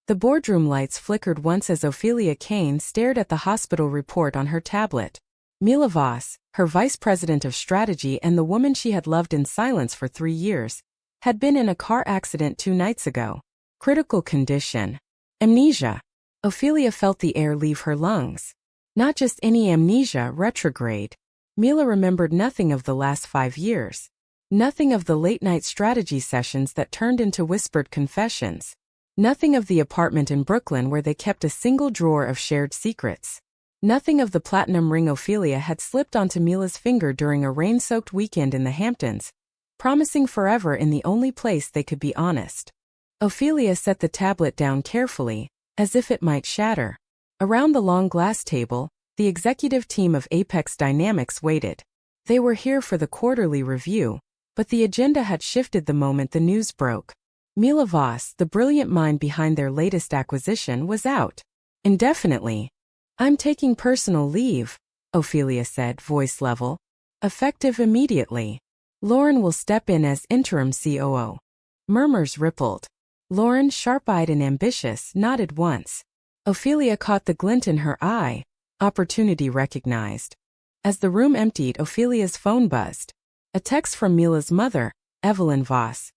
The boardroom lights flickered once as Ophelia Kane stared at the hospital report on her tablet. Mila Voss, her vice president of strategy and the woman she had loved in silence for 3 years, had been in a car accident 2 nights ago. Critical condition. Amnesia. Ophelia felt the air leave her lungs. Not just any amnesia, retrograde. Mila remembered nothing of the last 5 years. Nothing of the late-night strategy sessions that turned into whispered confessions. Nothing of the apartment in Brooklyn where they kept a single drawer of shared secrets. Nothing of the platinum ring Ophelia had slipped onto Mila's finger during a rain-soaked weekend in the Hamptons, promising forever in the only place they could be honest. Ophelia set the tablet down carefully, as if it might shatter. Around the long glass table, the executive team of Apex Dynamics waited. They were here for the quarterly review, but the agenda had shifted the moment the news broke. Mila Voss, the brilliant mind behind their latest acquisition, was out. Indefinitely. "I'm taking personal leave," Ophelia said, voice level. "Effective immediately. Lauren will step in as interim COO." Murmurs rippled. Lauren, sharp-eyed and ambitious, nodded once. Ophelia caught the glint in her eye. Opportunity recognized. As the room emptied, Ophelia's phone buzzed. A text from Mila's mother, Evelyn Voss.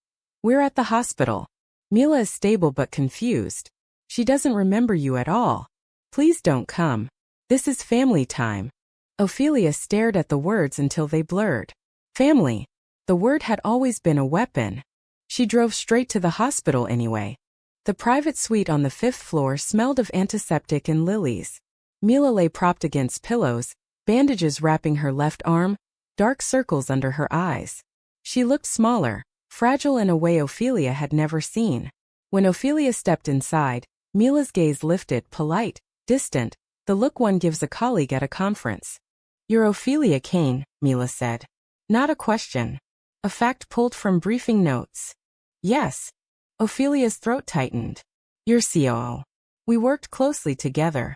"We're at the hospital. Mila is stable but confused. She doesn't remember you at all. Please don't come. This is family time." Ophelia stared at the words until they blurred. Family. The word had always been a weapon. She drove straight to the hospital anyway. The private suite on the 5th floor smelled of antiseptic and lilies. Mila lay propped against pillows, bandages wrapping her left arm, dark circles under her eyes. She looked smaller, fragile in a way Ophelia had never seen. When Ophelia stepped inside, Mila's gaze lifted, polite, distant, the look one gives a colleague at a conference. "You're Ophelia Kane," Mila said. Not a question. A fact pulled from briefing notes. "Yes." Ophelia's throat tightened. "You're COO. We worked closely together."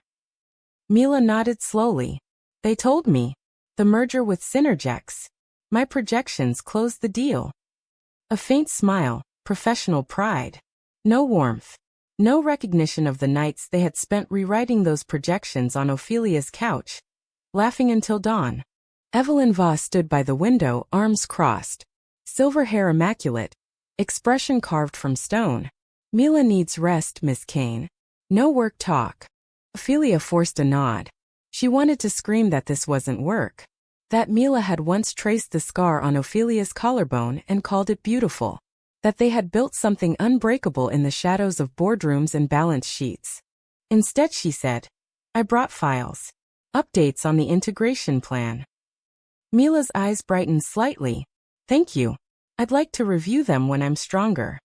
Mila nodded slowly. "They told me. The merger with Synergex. My projections closed the deal." A faint smile, professional pride. No warmth. No recognition of the nights they had spent rewriting those projections on Ophelia's couch. Laughing until dawn. Evelyn Voss stood by the window, arms crossed. Silver hair immaculate. Expression carved from stone. "Mila needs rest, Miss Kane. No work talk." Ophelia forced a nod. She wanted to scream that this wasn't work. That Mila had once traced the scar on Ophelia's collarbone and called it beautiful. That they had built something unbreakable in the shadows of boardrooms and balance sheets. Instead, she said, "I brought files. Updates on the integration plan." Mila's eyes brightened slightly. "Thank you. I'd like to review them when I'm stronger."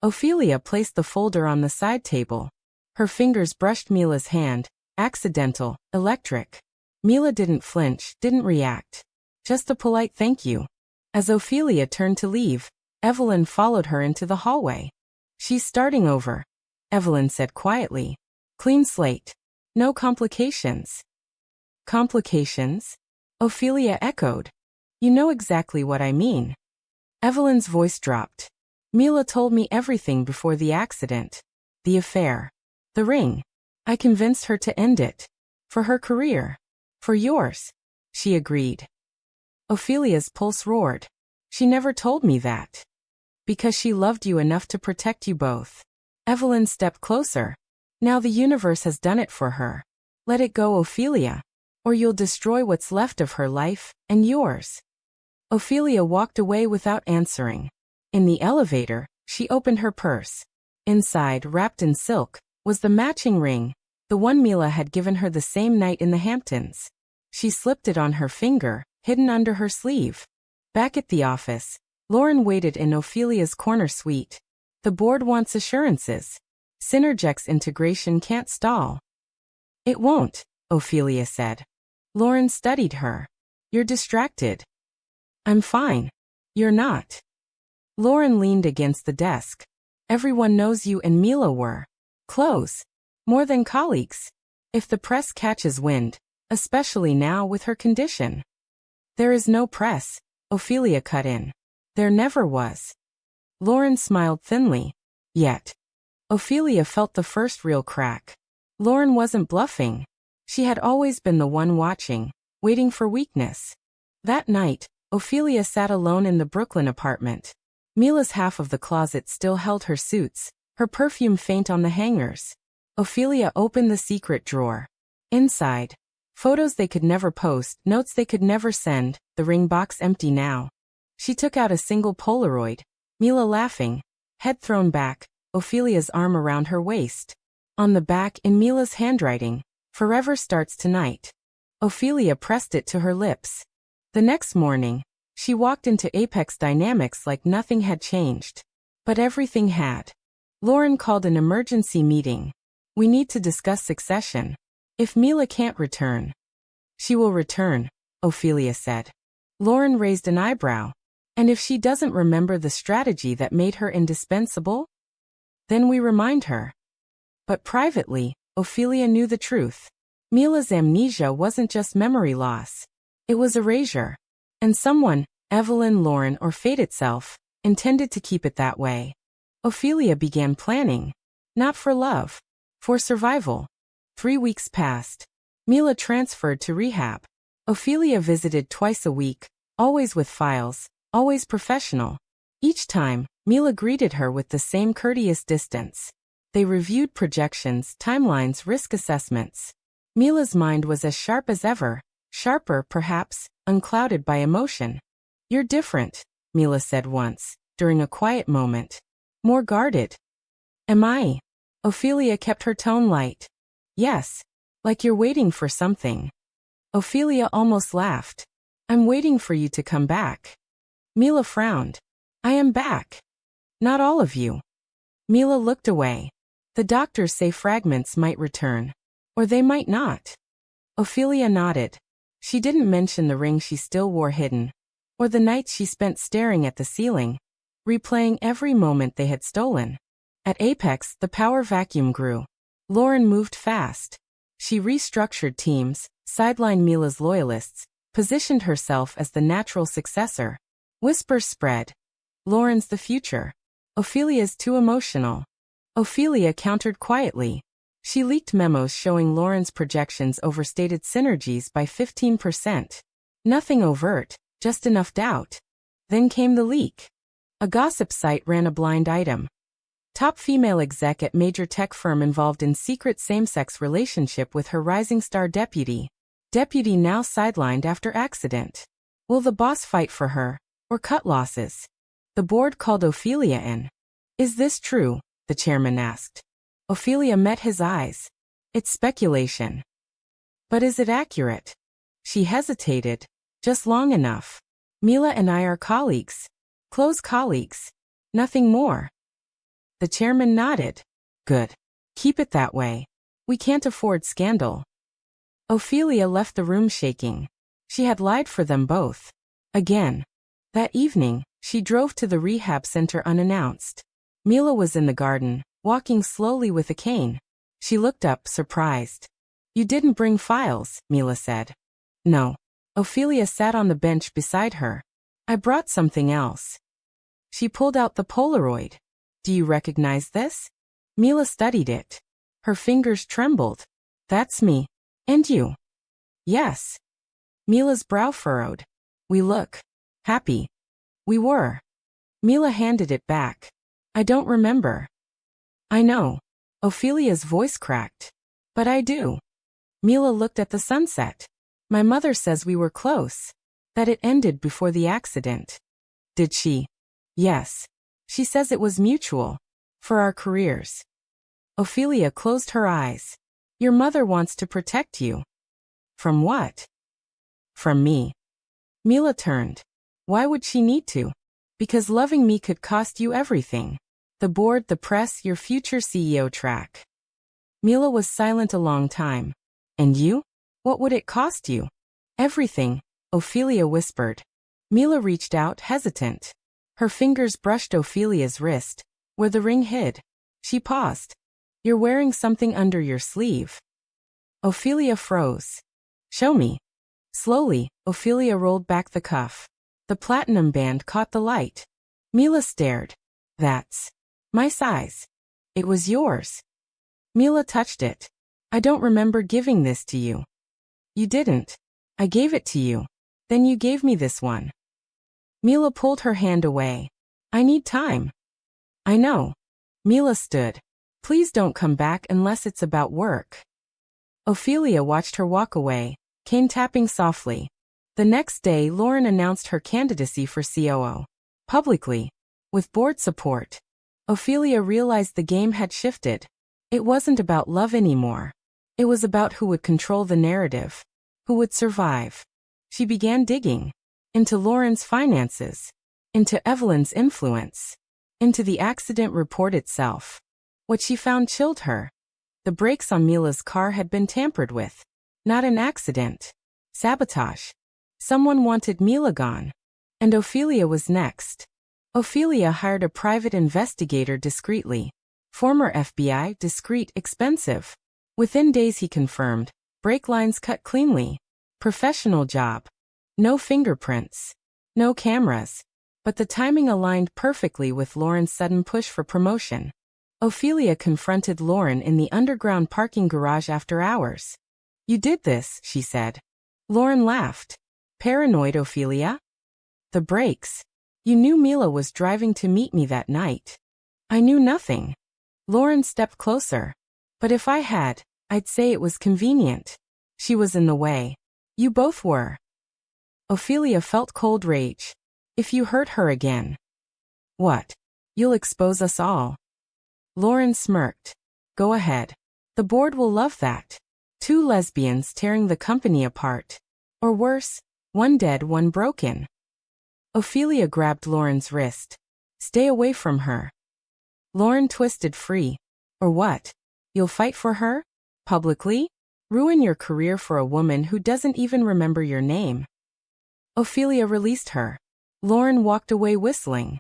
Ophelia placed the folder on the side table. Her fingers brushed Mila's hand, accidental, electric. Mila didn't flinch, didn't react. Just a polite thank you. As Ophelia turned to leave, Evelyn followed her into the hallway. "She's starting over," Evelyn said quietly. "Clean slate. No complications." "Complications?" Ophelia echoed. "You know exactly what I mean." Evelyn's voice dropped. "Mila told me everything before the accident. The affair. The ring. I convinced her to end it. For her career. For yours." She agreed. Ophelia's pulse roared. "She never told me that." "Because she loved you enough to protect you both." Evelyn stepped closer. "Now the universe has done it for her. Let it go, Ophelia. Or you'll destroy what's left of her life, and yours." Ophelia walked away without answering. In the elevator, she opened her purse. Inside, wrapped in silk, was the matching ring, the one Mila had given her the same night in the Hamptons. She slipped it on her finger, hidden under her sleeve. Back at the office, Lauren waited in Ophelia's corner suite. "The board wants assurances. Synergex integration can't stall." "It won't," Ophelia said. Lauren studied her. "You're distracted." "I'm fine." "You're not." Lauren leaned against the desk. "Everyone knows you and Mila were close. More than colleagues. If the press catches wind, especially now with her condition." "There is no press," Ophelia cut in. "There never was." Lauren smiled thinly. "Yet." Ophelia felt the first real crack. Lauren wasn't bluffing. She had always been the one watching, waiting for weakness. That night, Ophelia sat alone in the Brooklyn apartment. Mila's half of the closet still held her suits, her perfume faint on the hangers. Ophelia opened the secret drawer. Inside, photos they could never post, notes they could never send, the ring box empty now. She took out a single Polaroid, Mila laughing, head thrown back, Ophelia's arm around her waist. On the back, in Mila's handwriting, "Forever starts tonight." Ophelia pressed it to her lips. The next morning, she walked into Apex Dynamics like nothing had changed. But everything had. Lauren called an emergency meeting. "We need to discuss succession. If Mila can't return." "She will return," Ophelia said. Lauren raised an eyebrow. "And if she doesn't remember the strategy that made her indispensable?" "Then we remind her." But privately, Ophelia knew the truth. Mila's amnesia wasn't just memory loss. It was erasure. And someone, Evelyn, Lauren, or fate itself, intended to keep it that way. Ophelia began planning. Not for love. For survival. 3 weeks passed. Mila transferred to rehab. Ophelia visited twice a week, always with files, always professional. Each time, Mila greeted her with the same courteous distance. They reviewed projections, timelines, risk assessments. Mila's mind was as sharp as ever, sharper, perhaps, unclouded by emotion. "You're different," Mila said once, during a quiet moment. "More guarded." "Am I?" Ophelia kept her tone light. "Yes. Like you're waiting for something." Ophelia almost laughed. "I'm waiting for you to come back." Mila frowned. "I am back." "Not all of you." Mila looked away. "The doctors say fragments might return. Or they might not." Ophelia nodded. She didn't mention the ring she still wore hidden. Or the nights she spent staring at the ceiling, replaying every moment they had stolen. At Apex, the power vacuum grew. Lauren moved fast. She restructured teams, sidelined Mila's loyalists, positioned herself as the natural successor. Whispers spread. "Lauren's the future. Ophelia's too emotional." Ophelia countered quietly. She leaked memos showing Lauren's projections overstated synergies by 15%. Nothing overt, just enough doubt. Then came the leak. A gossip site ran a blind item. Top female exec at major tech firm involved in secret same-sex relationship with her rising star deputy. Deputy now sidelined after accident. Will the boss fight for her, or cut losses? The board called Ophelia in. "Is this true?" the chairman asked. Ophelia met his eyes. "It's speculation." "But is it accurate?" She hesitated. "Just long enough. Mila and I are colleagues. Close colleagues. Nothing more." The chairman nodded. "Good. Keep it that way. We can't afford scandal." Ophelia left the room shaking. She had lied for them both. Again. That evening, she drove to the rehab center unannounced. Mila was in the garden, walking slowly with a cane. She looked up, surprised. "You didn't bring files," Mila said. "No." Ophelia sat on the bench beside her. "I brought something else." She pulled out the Polaroid. "Do you recognize this?" Mila studied it. Her fingers trembled. "That's me. And you?" "Yes." Mila's brow furrowed. "We look happy." "We were." Mila handed it back. "I don't remember." "I know." Ophelia's voice cracked. "But I do." Mila looked at the sunset. "My mother says we were close. That it ended before the accident." "Did she?" "Yes. She says it was mutual. For our careers." Ophelia closed her eyes. "Your mother wants to protect you." "From what?" "From me." Mila turned. "Why would she need to?" "Because loving me could cost you everything. The board, the press, your future CEO track." Mila was silent a long time. "And you? What would it cost you?" "Everything," Ophelia whispered. Mila reached out, hesitant. Her fingers brushed Ophelia's wrist, where the ring hid. She paused. "You're wearing something under your sleeve." Ophelia froze. "Show me." Slowly, Ophelia rolled back the cuff. The platinum band caught the light. Mila stared. "That's my size." It was yours. Mila touched it. I don't remember giving this to you. You didn't. I gave it to you. Then you gave me this one. Mila pulled her hand away. I need time. I know. Mila stood. Please don't come back unless it's about work. Ophelia watched her walk away, cane tapping softly. The next day, Lauren announced her candidacy for COO. Publicly. With board support. Ophelia realized the game had shifted. It wasn't about love anymore. It was about who would control the narrative. Who would survive. She began digging. Into Lauren's finances. Into Evelyn's influence. Into the accident report itself. What she found chilled her. The brakes on Mila's car had been tampered with. Not an accident. Sabotage. Someone wanted Mila gone. And Ophelia was next. Ophelia hired a private investigator discreetly. Former FBI, discreet, expensive. Within days he confirmed. Brake lines cut cleanly. Professional job. No fingerprints. No cameras. But the timing aligned perfectly with Lauren's sudden push for promotion. Ophelia confronted Lauren in the underground parking garage after hours. You did this, she said. Lauren laughed. Paranoid, Ophelia? The brakes. You knew Mila was driving to meet me that night. I knew nothing. Lauren stepped closer. But if I had, I'd say it was convenient. She was in the way. You both were. Ophelia felt cold rage. If you hurt her again. What? You'll expose us all. Lauren smirked. Go ahead. The board will love that. Two lesbians tearing the company apart. Or worse, one dead, one broken. Ophelia grabbed Lauren's wrist. Stay away from her. Lauren twisted free. Or what? You'll fight for her? Publicly? Ruin your career for a woman who doesn't even remember your name. Ophelia released her. Lauren walked away whistling.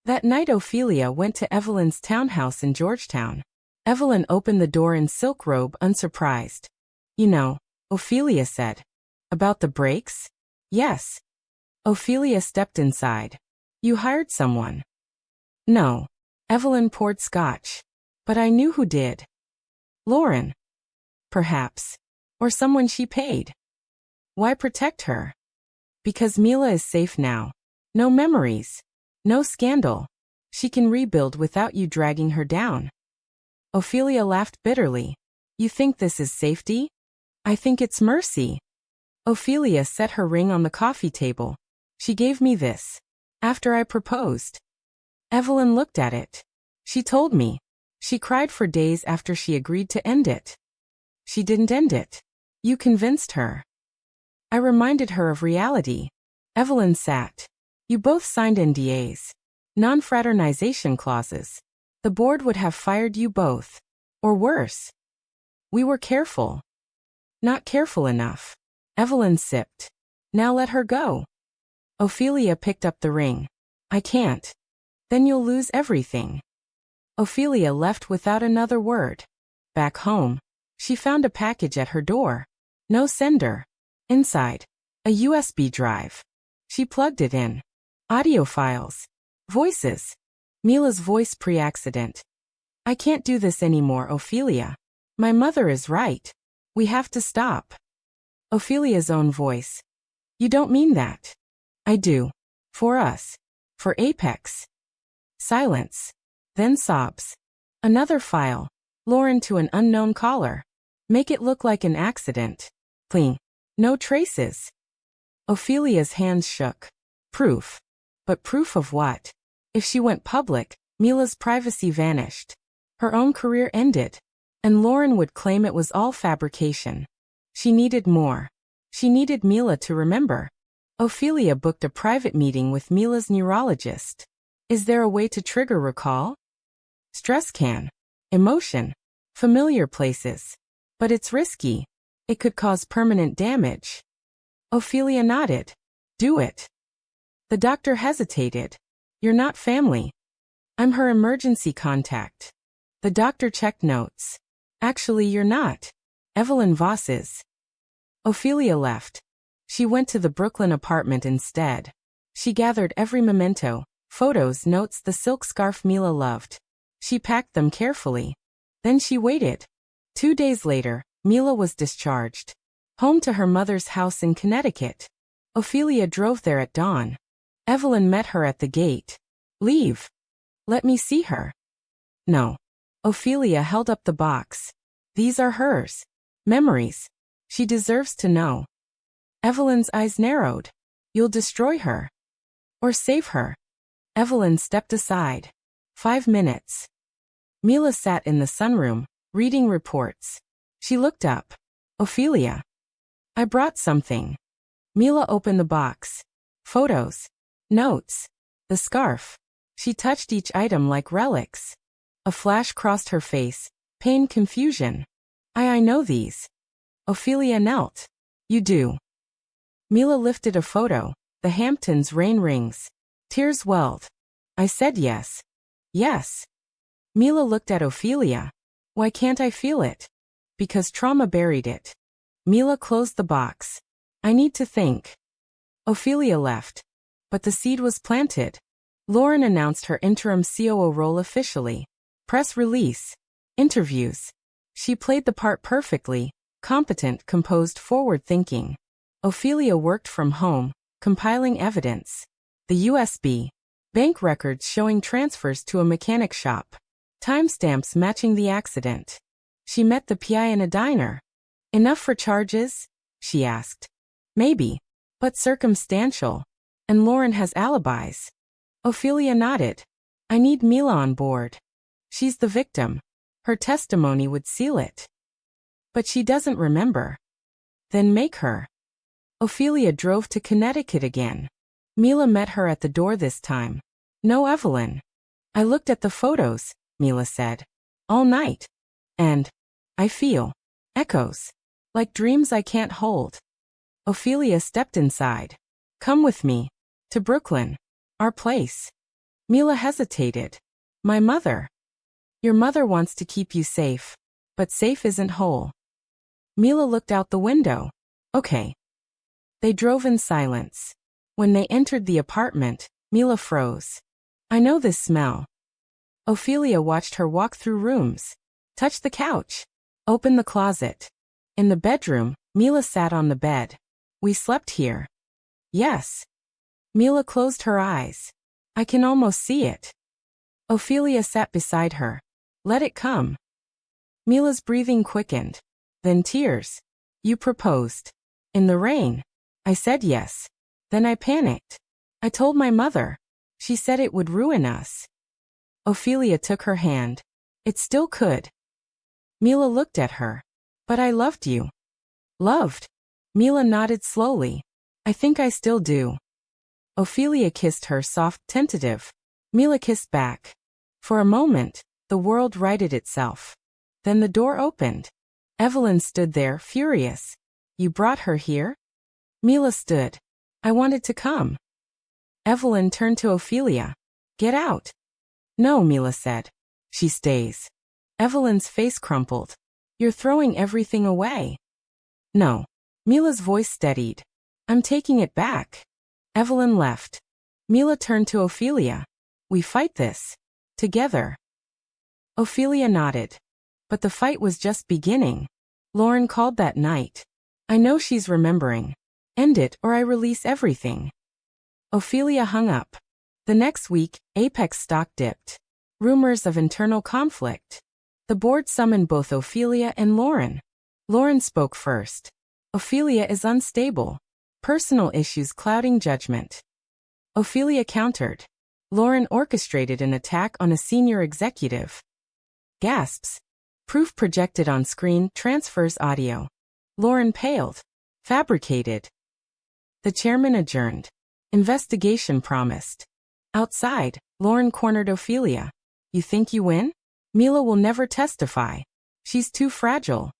That night Ophelia went to Evelyn's townhouse in Georgetown. Evelyn opened the door in silk robe unsurprised. You know, Ophelia said. About the brakes? Yes. Ophelia stepped inside. You hired someone? No. Evelyn poured scotch. But I knew who did. Lauren. Perhaps. Or someone she paid. Why protect her? Because Mila is safe now. No memories. No scandal. She can rebuild without you dragging her down. Ophelia laughed bitterly. You think this is safety? I think it's mercy. Ophelia set her ring on the coffee table. She gave me this. After I proposed. Evelyn looked at it. She told me. She cried for days after she agreed to end it. She didn't end it. You convinced her. I reminded her of reality. Evelyn sat. You both signed NDAs. Non-fraternization clauses. The board would have fired you both. Or worse. We were careful. Not careful enough. Evelyn sipped. Now let her go. Ophelia picked up the ring. I can't. Then you'll lose everything. Ophelia left without another word. Back home, she found a package at her door. No sender. Inside, a USB drive. She plugged it in. Audio files. Voices. Mila's voice pre-accident. I can't do this anymore, Ophelia. My mother is right. We have to stop. Ophelia's own voice. You don't mean that. I do. For us. For Apex. Silence. Then sobs. Another file. Lauren to an unknown caller. Make it look like an accident. Clean. No traces. Ophelia's hands shook. Proof. But proof of what? If she went public, Mila's privacy vanished. Her own career ended. And Lauren would claim it was all fabrication. She needed more. She needed Mila to remember. Ophelia booked a private meeting with Mila's neurologist. Is there a way to trigger recall? Stress can. Emotion. Familiar places. But it's risky. It could cause permanent damage. Ophelia nodded. Do it. The doctor hesitated. You're not family. I'm her emergency contact. The doctor checked notes. Actually, you're not. Evelyn Voss is. Ophelia left. She went to the Brooklyn apartment instead. She gathered every memento, photos, notes, the silk scarf Mila loved. She packed them carefully. Then she waited. 2 days later, Mila was discharged. Home to her mother's house in Connecticut. Ophelia drove there at dawn. Evelyn met her at the gate. Leave. Let me see her. No. Ophelia held up the box. These are hers. Memories. She deserves to know. Evelyn's eyes narrowed. You'll destroy her. Or save her. Evelyn stepped aside. 5 minutes. Mila sat in the sunroom, reading reports. She looked up. Ophelia. I brought something. Mila opened the box. Photos. Notes. The scarf. She touched each item like relics. A flash crossed her face. Pain, confusion. I know these. Ophelia knelt. You do. Mila lifted a photo. The Hamptons rain rings. Tears welled. I said yes. Yes. Mila looked at Ophelia. Why can't I feel it? Because trauma buried it. Mila closed the box. I need to think. Ophelia left. But the seed was planted. Lauren announced her interim COO role officially. Press release. Interviews. She played the part perfectly. Competent, composed, forward-thinking. Ophelia worked from home, compiling evidence. The USB. Bank records showing transfers to a mechanic shop. Timestamps matching the accident. She met the PI in a diner. Enough for charges? She asked. Maybe. But circumstantial. And Lauren has alibis. Ophelia nodded. I need Mila on board. She's the victim. Her testimony would seal it. But she doesn't remember. Then make her. Ophelia drove to Connecticut again. Mila met her at the door this time. No Evelyn. I looked at the photos, Mila said. All night. And I feel echoes. Like dreams I can't hold. Ophelia stepped inside. Come with me. To Brooklyn. Our place. Mila hesitated. My mother. Your mother wants to keep you safe. But safe isn't whole. Mila looked out the window. Okay. They drove in silence. When they entered the apartment, Mila froze. I know this smell. Ophelia watched her walk through rooms. Touch the couch. Open the closet. In the bedroom, Mila sat on the bed. We slept here. Yes. Mila closed her eyes. I can almost see it. Ophelia sat beside her. Let it come. Mila's breathing quickened. Then tears. You proposed. In the rain. I said yes. Then I panicked. I told my mother. She said it would ruin us. Ophelia took her hand. It still could. Mila looked at her. But I loved you. Loved? Mila nodded slowly. I think I still do. Ophelia kissed her soft, tentative. Mila kissed back. For a moment, the world righted itself. Then the door opened. Evelyn stood there, furious. You brought her here? Mila stood. I wanted to come. Evelyn turned to Ophelia. Get out. No, Mila said. She stays. Evelyn's face crumpled. You're throwing everything away. No. Mila's voice steadied. I'm taking it back. Evelyn left. Mila turned to Ophelia. We fight this. Together. Ophelia nodded. But the fight was just beginning. Lauren called that night. I know she's remembering. End it or I release everything. Ophelia hung up. The next week, Apex stock dipped. Rumors of internal conflict. The board summoned both Ophelia and Lauren. Lauren spoke first. Ophelia is unstable. Personal issues clouding judgment. Ophelia countered. Lauren orchestrated an attack on a senior executive. Gasps. Proof projected on screen transfers audio. Lauren paled. Fabricated. The chairman adjourned. Investigation promised. Outside, Lauren cornered Ophelia. You think you win? Mila will never testify. She's too fragile.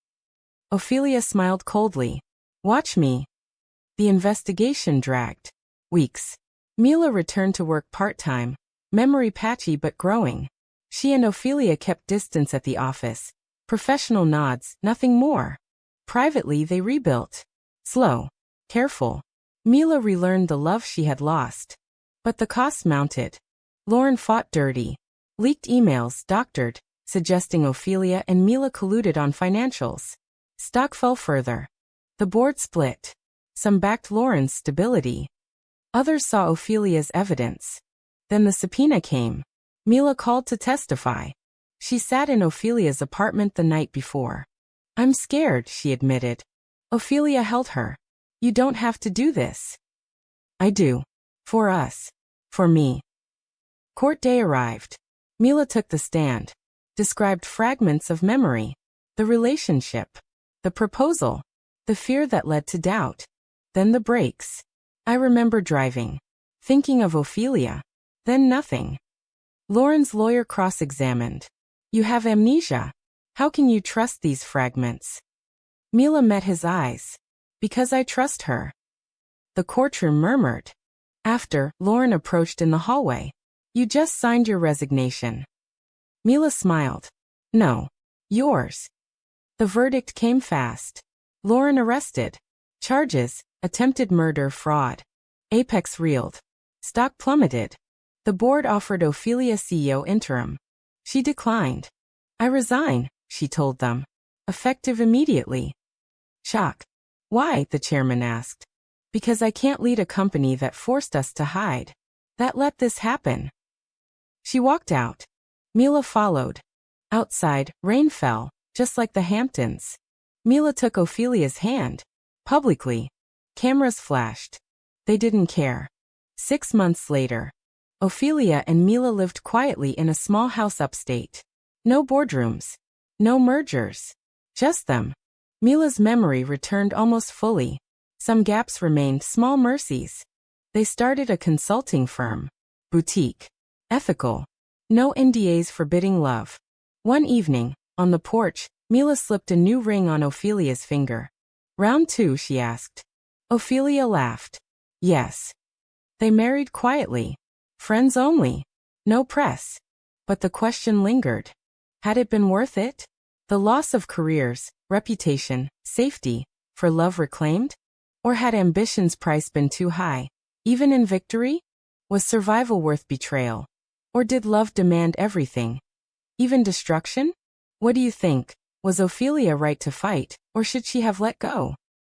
Ophelia smiled coldly. Watch me. The investigation dragged. Weeks. Mila returned to work part-time, memory patchy but growing. She and Ophelia kept distance at the office. Professional nods, nothing more. Privately they rebuilt. Slow. Careful. Mila relearned the love she had lost. But the cost mounted. Lauren fought dirty. Leaked emails, doctored, suggesting Ophelia and Mila colluded on financials. Stock fell further. The board split. Some backed Lauren's stability. Others saw Ophelia's evidence. Then the subpoena came. Mila called to testify. She sat in Ophelia's apartment the night before. "I'm scared," she admitted. Ophelia held her. "You don't have to do this." "I do. For us. For me." Court day arrived. Mila took the stand. Described fragments of memory. The relationship. The proposal. The fear that led to doubt. Then the breaks. "I remember driving. Thinking of Ophelia. Then nothing." Lauren's lawyer cross-examined. "You have amnesia. How can you trust these fragments?" Mila met his eyes. "Because I trust her." The courtroom murmured. After, Lauren approached in the hallway. "You just signed your resignation." Mila smiled. "No. Yours." The verdict came fast. Lauren arrested. Charges: attempted murder, fraud. Apex reeled. Stock plummeted. The board offered Ophelia CEO interim. She declined. "I resign," she told them. "Effective immediately." Shock. "Why?" the chairman asked. "Because I can't lead a company that forced us to hide. That let this happen." She walked out. Mila followed. Outside, rain fell, just like the Hamptons. Mila took Ophelia's hand. Publicly. Cameras flashed. They didn't care. 6 months later. Ophelia and Mila lived quietly in a small house upstate. No boardrooms. No mergers. Just them. Mila's memory returned almost fully. Some gaps remained, small mercies. They started a consulting firm. Boutique. Ethical. No NDAs forbidding love. One evening, on the porch, Mila slipped a new ring on Ophelia's finger. "Round 2, she asked. Ophelia laughed. "Yes." They married quietly. Friends only. No press. But the question lingered. Had it been worth it? The loss of careers, reputation, safety, for love reclaimed? Or had ambition's price been too high? Even in victory? Was survival worth betrayal? Or did love demand everything? Even destruction? What do you think? Was Ophelia right to fight, or should she have let go?